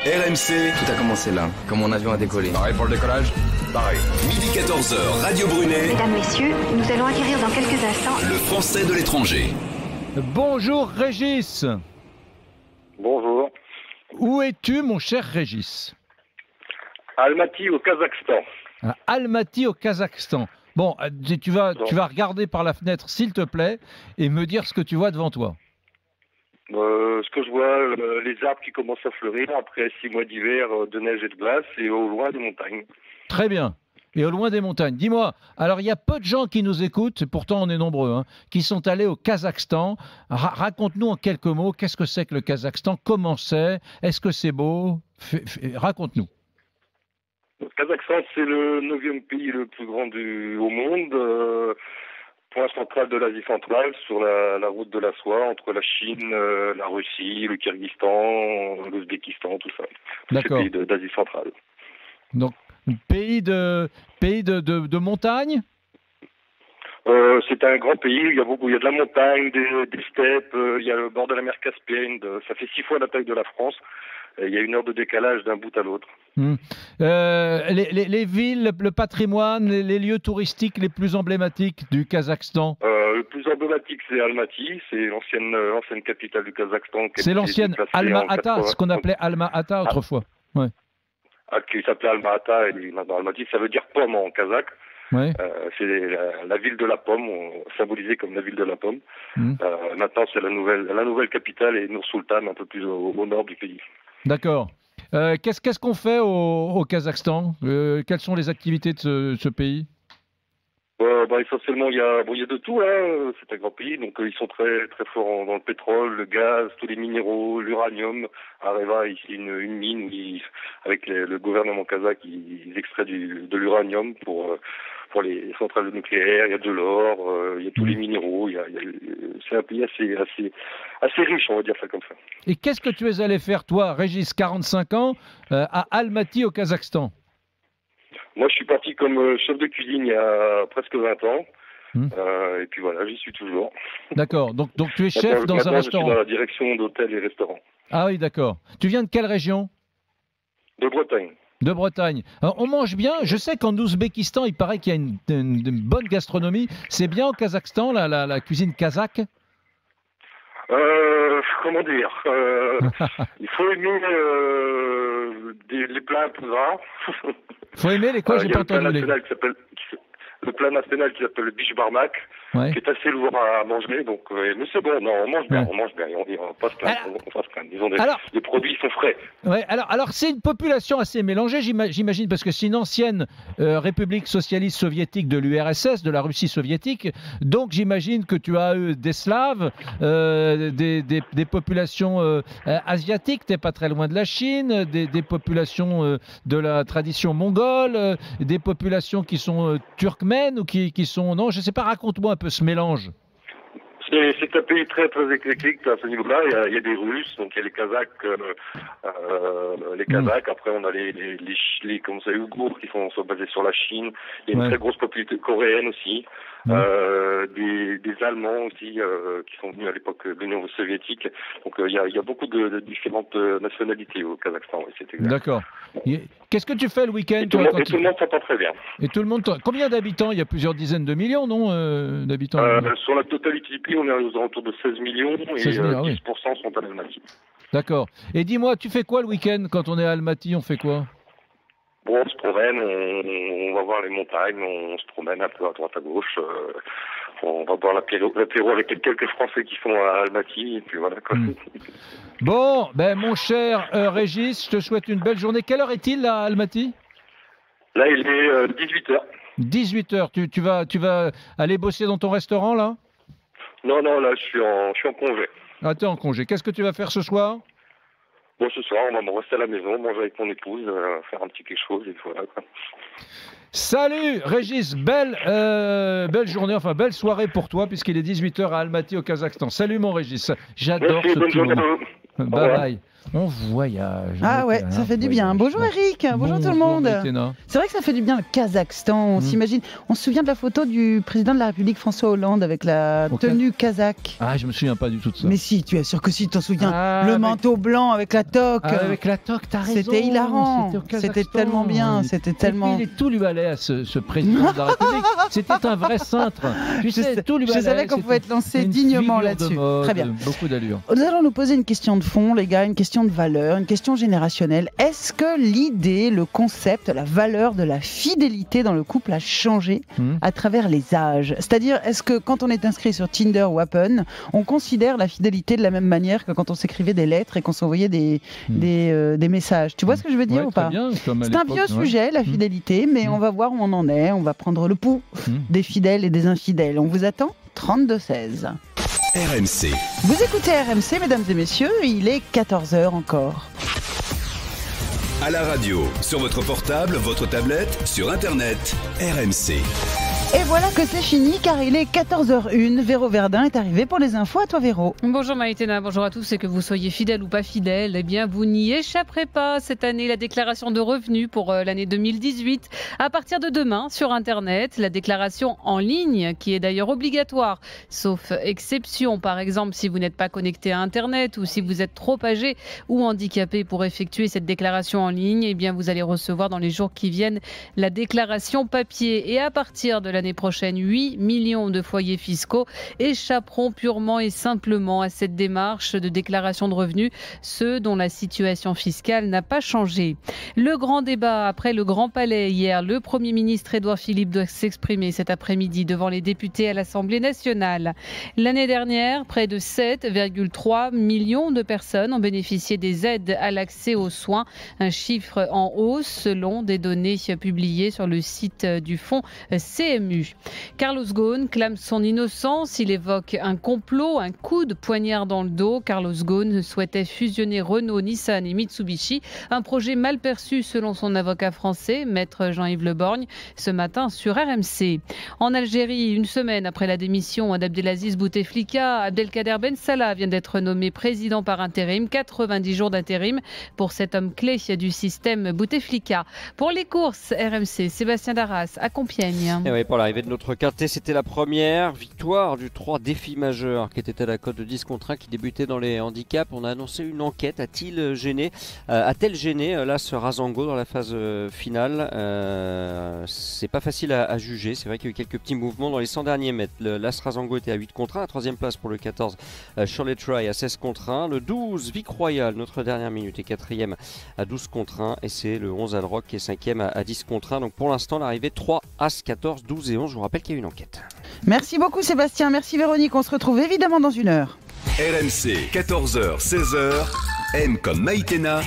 RMC. Tout a commencé là, quand mon avion a décollé. Pareil pour le décollage? Pareil. Midi 14h, Radio Brunet. Mesdames, Messieurs, nous allons acquérir dans quelques instants le Français de l'étranger. Bonjour Régis. Bonjour. Où es-tu, mon cher Régis? Almaty au Kazakhstan. À Almaty au Kazakhstan. Bon, tu vas regarder par la fenêtre, s'il te plaît, et me dire ce que tu vois devant toi. Ce que je vois, les arbres qui commencent à fleurir après 6 mois d'hiver de neige et de glace, et au loin des montagnes. Très bien. Et au loin des montagnes. Dis-moi, alors il y a peu de gens qui nous écoutent, pourtant on est nombreux, hein, qui sont allés au Kazakhstan. Raconte-nous en quelques mots, qu'est-ce que c'est que le Kazakhstan? Comment c'est? Est-ce que c'est beau? Raconte-nous. Le Kazakhstan, c'est le 9e pays le plus grand au monde, point central de l'Asie centrale, sur la route de la soie, entre la Chine, la Russie, le Kyrgyzstan, l'Ouzbékistan, tout ça. D'accord. Ces pays d'Asie centrale. Donc, pays de montagne? C'est un grand pays, il y a de la montagne, des steppes, il y a le bord de la mer Caspienne, ça fait 6 fois la taille de la France. Il y a 1 heure de décalage d'un bout à l'autre. Les villes, le patrimoine, les lieux touristiques les plus emblématiques du Kazakhstan? Le plus emblématique, c'est Almaty, c'est l'ancienne capitale du Kazakhstan. C'est l'ancienne Alma-Ata, ce qu'on appelait Alma-Ata autrefois. Ouais. Qui s'appelait Alma-Ata et maintenant Almaty, ça veut dire pomme en kazakh. Ouais. C'est la ville de la pomme, symbolisée comme la ville de la pomme. Maintenant, c'est la nouvelle capitale et Nur-Sultan, un peu plus au nord du pays. D'accord. Qu'est-ce qu'on fait au Kazakhstan? Quelles sont les activités de ce pays? Essentiellement, il y a de tout. Hein. C'est un grand pays, donc ils sont très très forts dans le pétrole, le gaz, tous les minéraux, l'uranium. Areva, ici, une mine où avec le gouvernement kazakh, ils extraient de l'uranium pour les centrales nucléaires. Il y a de l'or, il y a tous les minéraux. C'est un pays assez riche, on va dire ça comme ça. Et qu'est-ce que tu es allé faire, toi, Régis, 45 ans, à Almaty au Kazakhstan? Moi, je suis parti comme chef de cuisine il y a presque 20 ans. Et puis voilà, j'y suis toujours. D'accord. Donc tu es chef dans un restaurant? Je suis dans la direction d'hôtels et restaurants. Ah oui, d'accord. Tu viens de quelle région? De Bretagne. De Bretagne. Alors, on mange bien. Je sais qu'en Ouzbékistan, il paraît qu'il y a une bonne gastronomie. C'est bien au Kazakhstan, la cuisine kazakh? Comment dire il faut aimer les plats un peu gras. Il faut aimer les quoi? J'ai pas entendu. Le plat national qui s'appelle le biche barmak, qui est assez lourd à manger, donc mais c'est bon, non, on mange bien, on va pas se plaindre, disons les produits sont frais. Ouais, alors c'est une population assez mélangée, j'imagine, parce que c'est une ancienne république socialiste soviétique de l'URSS, de la Russie soviétique, donc j'imagine que tu as eu des Slaves, des populations asiatiques, t'es pas très loin de la Chine, des populations de la tradition mongole, des populations qui sont turkmènes ou qui sont... Non, je sais pas, raconte-moi un peu ce mélange. C'est un pays très très éclectique à ce niveau-là. Il y a des Russes, donc il y a les Kazakhs, Après on a les comme ça, Ouïghours qui sont basés sur la Chine. Il y a une très grosse population coréenne aussi. Des Allemands aussi qui sont venus à l'époque de l'Union soviétique. Donc il y a beaucoup de différentes nationalités au Kazakhstan. Oui, c'est exact. D'accord. Qu'est-ce que tu fais le week-end? Tout le monde s'entend très bien. Et tout le monde. Combien d'habitants? Il y a plusieurs dizaines de millions, non, d'habitants? Sur la totalité du pays, on est aux alentours de 16 millions et 10% sont à Almaty. D'accord. Et dis-moi, tu fais quoi le week-end quand on est à Almaty? On fait quoi? Bon, on se promène, on va voir les montagnes, on se promène un peu à droite à gauche. On va boire l'apéro avec quelques Français qui sont à Almaty, et puis voilà quoi. Bon, mon cher Régis, je te souhaite une belle journée. Quelle heure est-il là à Almaty? Là, il est 18h. 18h, tu vas aller bosser dans ton restaurant là? Non, là, je suis en congé. Ah, t'es en congé. Qu'est-ce que tu vas faire ce soir? Bon, ce soir, on va rester à la maison, manger avec mon épouse, faire un petit quelque chose, et voilà quoi. Salut Régis, belle journée, enfin belle soirée pour toi, puisqu'il est 18h à Almaty au Kazakhstan. Salut mon Régis, j'adore ce petit moment. Bye bye. On voyage. Ah ouais, ça fait du bien. Bonjour Eric, bonjour tout le monde. C'est vrai que ça fait du bien le Kazakhstan, on s'imagine. On se souvient de la photo du président de la République François Hollande avec la tenue kazakh. Ah, je me souviens pas du tout de ça. Mais si, tu es sûr que si, tu t'en souviens. Le manteau blanc avec la toque. Avec la toque, t'as raison. C'était hilarant. C'était tellement bien. C'était tellement. Et puis, tout lui allait à ce président de la République. C'était un vrai cintre. Je savais qu'on pouvait être lancé dignement là-dessus. Très bien. Beaucoup d'allure. Nous allons nous poser une question de fond, les gars, une question de valeur, une question générationnelle. Est-ce que l'idée, le concept, la valeur de la fidélité dans le couple a changé à travers les âges? C'est-à-dire, est-ce que quand on est inscrit sur Tinder ou Happen, on considère la fidélité de la même manière que quand on s'écrivait des lettres et qu'on s'envoyait des messages? Tu vois ce que je veux dire ou pas? C'est un vieux sujet, la fidélité, mais on va voir où on en est. On va prendre le pouls des fidèles et des infidèles. On vous attend 32-16. RMC. Vous écoutez RMC, mesdames et messieurs, il est 14h encore. À la radio, sur votre portable, votre tablette, sur Internet, RMC. Et voilà que c'est fini car il est 14h01. Véro Verdun est arrivé pour les infos. À toi Véro. Bonjour Maïtena, bonjour à tous. Et que vous soyez fidèle ou pas fidèle, eh bien vous n'y échapperez pas. Cette année, la déclaration de revenus pour l'année 2018. À partir de demain, sur Internet, la déclaration en ligne, qui est d'ailleurs obligatoire, sauf exception. Par exemple, si vous n'êtes pas connecté à Internet ou si vous êtes trop âgé ou handicapé pour effectuer cette déclaration en ligne, eh bien vous allez recevoir dans les jours qui viennent la déclaration papier. Et à partir de l'année prochaine, 8 millions de foyers fiscaux échapperont purement et simplement à cette démarche de déclaration de revenus, ceux dont la situation fiscale n'a pas changé. Le grand débat après le Grand Palais hier, le Premier ministre Édouard Philippe doit s'exprimer cet après-midi devant les députés à l'Assemblée nationale. L'année dernière, près de 7,3 millions de personnes ont bénéficié des aides à l'accès aux soins, un chiffre en hausse selon des données publiées sur le site du fonds CMU. Carlos Ghosn clame son innocence. Il évoque un complot, un coup de poignard dans le dos. Carlos Ghosn souhaitait fusionner Renault, Nissan et Mitsubishi. Un projet mal perçu selon son avocat français, maître Jean-Yves Le Borgne, ce matin sur RMC. En Algérie, une semaine après la démission d'Abdelaziz Bouteflika, Abdelkader Ben Salah vient d'être nommé président par intérim. 90 jours d'intérim pour cet homme clé du système Bouteflika. Pour les courses, RMC, Sébastien Darras à Compiègne. Et oui, pour l'arrivée de notre quintet, c'était la première victoire du 3 défi majeur qui était à la cote de 10-1 qui débutait dans les handicaps. On a annoncé une enquête. A-t-elle gêné là ce Razango dans la phase finale? C'est pas facile à juger. C'est vrai qu'il y a eu quelques petits mouvements dans les 100 derniers mètres. L'As Razango était à 8-1. La troisième place pour le 14 Shirley Try à 16-1. Le 12 Vic Royal, notre dernière minute, est quatrième à 12-1. Et c'est le 11 Alrock qui est cinquième à 10-1. Donc pour l'instant, l'arrivée 3 As 14, 12 et 11. Je vous rappelle qu'il y a une enquête. Merci beaucoup Sébastien, merci Véronique. On se retrouve évidemment dans une heure. RMC, 14h, 16h. M comme Maïtena.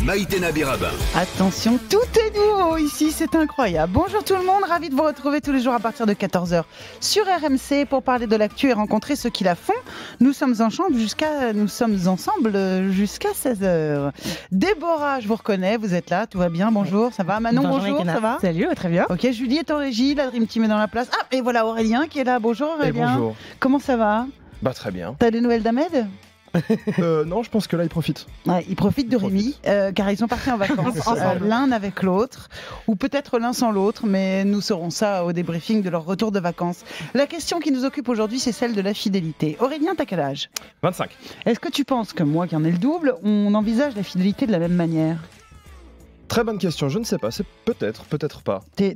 Maïtena Birabin. Attention, tout est nouveau ici, c'est incroyable. Bonjour tout le monde, ravi de vous retrouver tous les jours à partir de 14h sur RMC pour parler de l'actu et rencontrer ceux qui la font. Nous sommes ensemble jusqu'à 16h. Déborah, je vous reconnais, vous êtes là, tout va bien, bonjour, ça va? Manon, bonjour, ça va? Salut, très bien. Ok, Julie est en régie, la Dream Team est dans la place. Ah, et voilà Aurélien qui est là, bonjour Aurélien. Bonjour. Comment ça va? Bah très bien. T'as des nouvelles d'Ahmed? Non, je pense que là, ils profitent. Ouais, ils profitent de Rémi, car ils sont partis en vacances l'un avec l'autre, ou peut-être l'un sans l'autre, mais nous saurons ça au débriefing de leur retour de vacances. La question qui nous occupe aujourd'hui, c'est celle de la fidélité. Aurélien, t'as quel âge? 25. Est-ce que tu penses que moi, qui en ai le double, on envisage la fidélité de la même manière? Très bonne question, je ne sais pas, c'est peut-être pas. C'est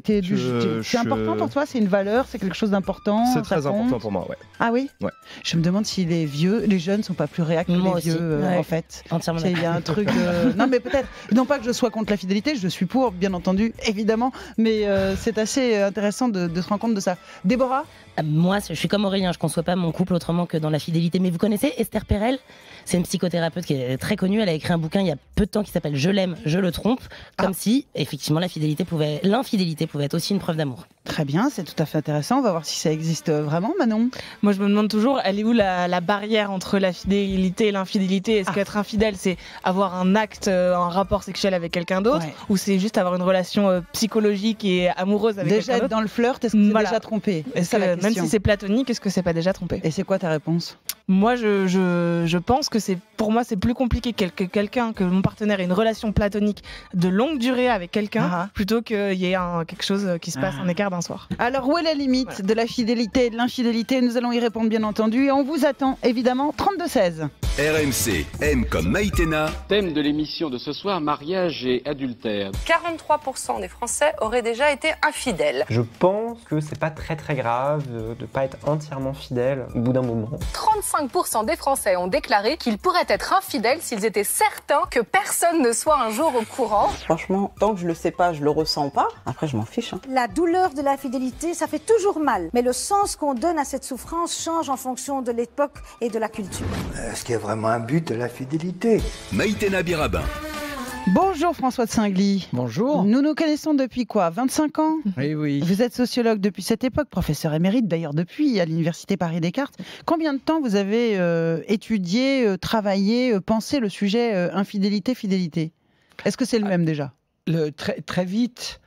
important pour toi, c'est une valeur, c'est quelque chose d'important? C'est très important pour moi, ouais. Ah oui? Ouais. Je me demande si les jeunes sont pas plus réacts que les vieux, en fait. Entièrement. Il y a un truc. Non, mais peut-être. Non pas que je sois contre la fidélité, je suis pour, bien entendu, évidemment, mais c'est assez intéressant de se rendre compte de ça. Déborah? Moi, je suis comme Aurélien, je ne conçois pas mon couple autrement que dans la fidélité. Mais vous connaissez Esther Perel? C'est une psychothérapeute qui est très connue. Elle a écrit un bouquin il y a peu de temps qui s'appelle Je l'aime, je le trompe. Comme si, effectivement, l'infidélité pouvait être aussi une preuve d'amour. Très bien, c'est tout à fait intéressant. On va voir si ça existe vraiment, Manon. Moi, je me demande toujours, elle est où la barrière entre la fidélité et l'infidélité? Est-ce qu'être infidèle, c'est avoir un acte, un rapport sexuel avec quelqu'un d'autre, ou c'est juste avoir une relation psychologique et amoureuse avec quelqu'un d'autre? Déjà être dans le flirt, est-ce que c'est déjà trompé? Même si c'est platonique, est-ce que c'est pas déjà trompé? Et c'est quoi ta réponse? Moi, je pense que pour moi, c'est plus compliqué que mon partenaire ait une relation platonique de longue durée avec quelqu'un, plutôt qu'il y ait quelque chose qui se passe, un écart d'un soir. Alors, où est la limite de la fidélité et de l'infidélité? Nous allons y répondre, bien entendu, et on vous attend, évidemment, 32-16. RMC, M comme Maïtena. Thème de l'émission de ce soir, mariage et adultère. 43% des Français auraient déjà été infidèles. Je pense que c'est pas très grave de ne pas être entièrement fidèle au bout d'un moment. 35% des Français ont déclaré qu'ils pourraient être infidèles s'ils étaient certains que personne ne soit un jour au courant. Franchement, tant que je le sais pas, je le ressens pas. Après, je m'en fiche. La douleur de l'infidélité, ça fait toujours mal. Mais le sens qu'on donne à cette souffrance change en fonction de l'époque et de la culture. Est-ce qu'il y a vraiment un but de la fidélité? Maïtena Birabin. Bonjour François de Saint-Gly. Bonjour. Nous nous connaissons depuis quoi? 25 ans? Oui. Vous êtes sociologue depuis cette époque, professeur émérite d'ailleurs depuis à l'Université Paris-Descartes. Combien de temps vous avez étudié, travaillé, pensé le sujet infidélité-fidélité? Est-ce que c'est le même déjà? Très vite,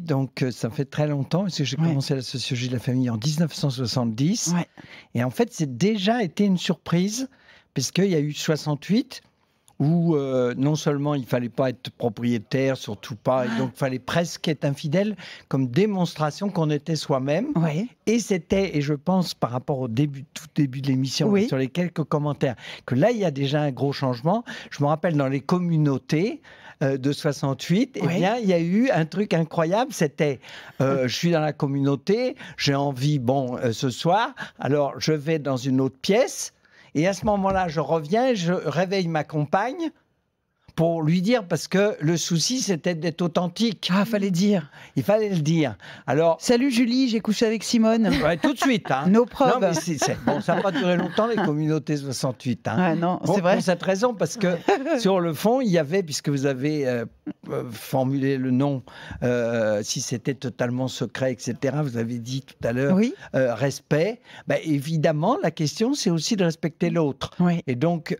donc ça fait très longtemps, parce que j'ai commencé la sociologie de la famille en 1970. Ouais. Et en fait, c'est déjà été une surprise, puisqu'il y a eu 68, où non seulement il ne fallait pas être propriétaire, surtout pas, et donc il fallait presque être infidèle, comme démonstration qu'on était soi-même. Ouais. Et c'était, et je pense par rapport tout début de l'émission, sur les quelques commentaires, que là, il y a déjà un gros changement. Je me rappelle dans les communautés de 68, eh bien, il y a eu un truc incroyable, c'était je suis dans la communauté, j'ai envie, ce soir, alors je vais dans une autre pièce, et à ce moment-là, je reviens, je réveille ma compagne pour lui dire, parce que le souci, c'était d'être authentique. Ah, fallait dire. Il fallait le dire. Alors, salut Julie, j'ai couché avec Simone. Ouais, tout de suite. Hein. Nos preuves. Non, mais bon, ça n'a pas duré longtemps, les communautés 68. Hein. Ouais, non, c'est vrai. Pour cette raison, parce que sur le fond, il y avait, puisque vous avez formulé le nom, si c'était totalement secret, etc., vous avez dit tout à l'heure, respect. Ben, évidemment, la question, c'est aussi de respecter l'autre. Oui. Et donc,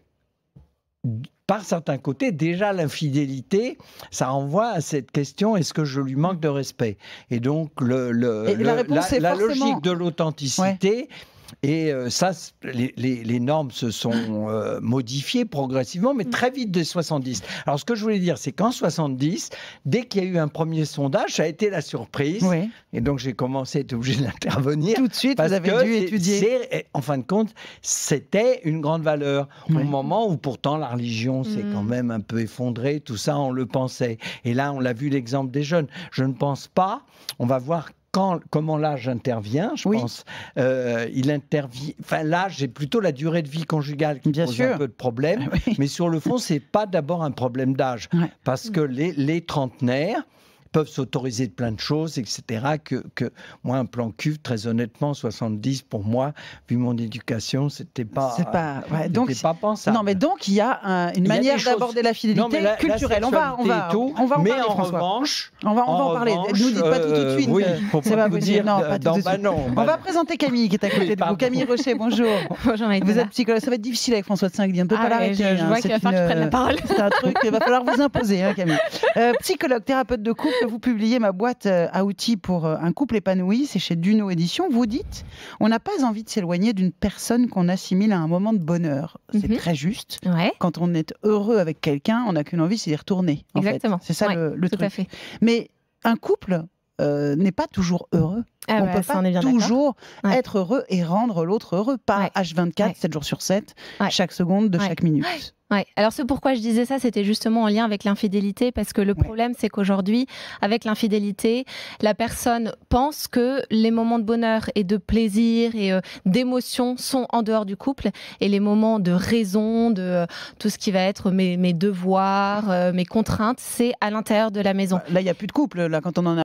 par certains côtés, déjà l'infidélité, ça renvoie à cette question, est-ce que je lui manque de respect? Et donc, la logique de l'authenticité... Et ça, les normes se sont modifiées progressivement, mais très vite dès 70. Alors, ce que je voulais dire, c'est qu'en 70, dès qu'il y a eu un premier sondage, ça a été la surprise. Oui. Et donc, j'ai commencé à être obligé d'intervenir. Tout de suite, vous avez dû étudier. En fin de compte, c'était une grande valeur. Au moment où, pourtant, la religion s'est quand même un peu effondrée, tout ça, on le pensait. Et là, on l'a vu l'exemple des jeunes. Je ne pense pas, on va voir comment l'âge intervient, je pense. Il intervient. Enfin, l'âge, c'est plutôt la durée de vie conjugale qui pose un peu de problème. Mais sur le fond, c'est pas d'abord un problème d'âge, parce que les trentenaires peuvent s'autoriser plein de choses, etc. Que moi, un plan cul, très honnêtement, 70 pour moi, vu mon éducation, c'était pas pensable. Non, mais donc il y a une manière d'aborder la fidélité culturelle. On va en parler, François. On va en parler. Ne nous dites pas tout de suite. Oui, c'est pas possible. Non, pas tout de suite. On va présenter Camille qui est à côté de vous. Camille Rocher, bonjour. Bonjour. Vous êtes psychologue. Ça va être difficile avec François de Saint-Gly. On ne peut pas l'arrêter. Je vois qu'il va falloir que je prenne la parole. C'est un truc qu'il va falloir vous imposer, Camille. Psychologue, thérapeute de couple. Vous publiez ma boîte à outils pour un couple épanoui, c'est chez Duno Édition. Vous dites, on n'a pas envie de s'éloigner d'une personne qu'on assimile à un moment de bonheur. C'est très juste. Ouais. Quand on est heureux avec quelqu'un, on n'a qu'une envie, c'est d'y retourner. Exactement. C'est ça le truc. À fait. Mais un couple n'est pas toujours heureux. On ne peut pas toujours être heureux et rendre l'autre heureux. Pas H24, 7 jours sur 7, chaque seconde de chaque minute. Ouais. Alors pourquoi je disais ça, c'était justement en lien avec l'infidélité, parce que le problème, c'est qu'aujourd'hui, avec l'infidélité, la personne pense que les moments de bonheur et de plaisir et d'émotion sont en dehors du couple, et les moments de raison, de tout ce qui va être mes devoirs, mes contraintes, c'est à l'intérieur de la maison. Là, il n'y a plus de couple, là, quand on en a